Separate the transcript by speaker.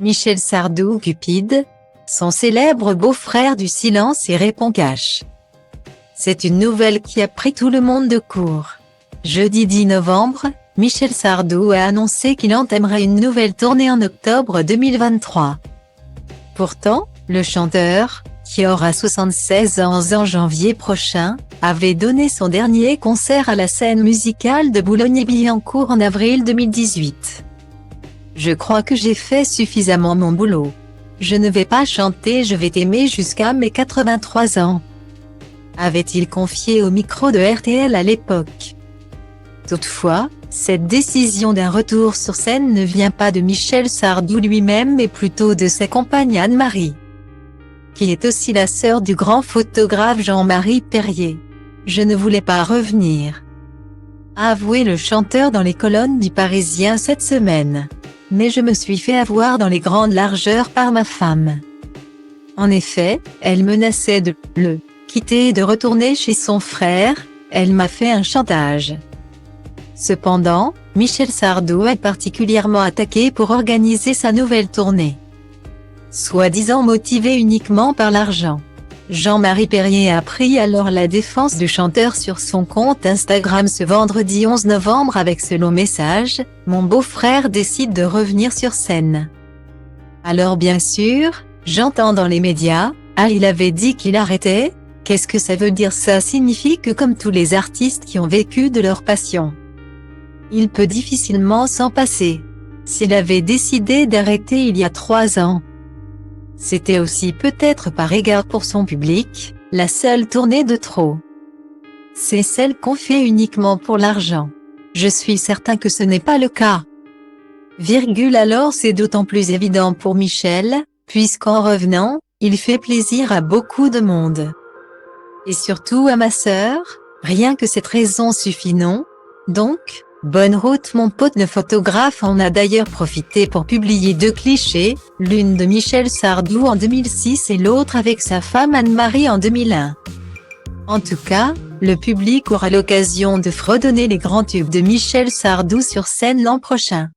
Speaker 1: Michel Sardou Cupid, son célèbre beau-frère du silence et répond cash. C'est une nouvelle qui a pris tout le monde de court. Jeudi 10 novembre, Michel Sardou a annoncé qu'il entamerait une nouvelle tournée en octobre 2023. Pourtant, le chanteur, qui aura 76 ans en janvier prochain, avait donné son dernier concert à la scène musicale de Boulogne-Billancourt en avril 2018. Je crois que j'ai fait suffisamment mon boulot. Je ne vais pas chanter Je vais t'aimer jusqu'à mes 83 ans. Avait-il confié au micro de RTL à l'époque. Toutefois, cette décision d'un retour sur scène ne vient pas de Michel Sardou lui-même mais plutôt de sa compagne Anne-Marie, qui est aussi la sœur du grand photographe Jean-Marie Perrier. Je ne voulais pas revenir, a avoué le chanteur dans les colonnes du Parisien cette semaine. Mais je me suis fait avoir dans les grandes largeurs par ma femme. En effet, elle menaçait de le quitter et de retourner chez son frère, elle m'a fait un chantage. Cependant, Michel Sardou est particulièrement attaqué pour organiser sa nouvelle tournée, soi-disant motivé uniquement par l'argent. Jean-Marie Perrier a pris alors la défense du chanteur sur son compte Instagram ce vendredi 11 novembre avec ce long message: « Mon beau-frère décide de revenir sur scène. Alors bien sûr, j'entends dans les médias, ah il avait dit qu'il arrêtait, qu'est-ce que ça veut dire? Ça signifie que comme tous les artistes qui ont vécu de leur passion, il peut difficilement s'en passer. S'il avait décidé d'arrêter il y a 3 ans, c'était aussi peut-être par égard pour son public, la seule tournée de trop. C'est celle qu'on fait uniquement pour l'argent. Je suis certain que ce n'est pas le cas. Alors c'est d'autant plus évident pour Michel, puisqu'en revenant, il fait plaisir à beaucoup de monde. Et surtout à ma sœur, rien que cette raison suffit non? Donc, bonne route mon pote. Le photographe en a d'ailleurs profité pour publier 2 clichés, l'une de Michel Sardou en 2006 et l'autre avec sa femme Anne-Marie en 2001. En tout cas, le public aura l'occasion de fredonner les grands tubes de Michel Sardou sur scène l'an prochain.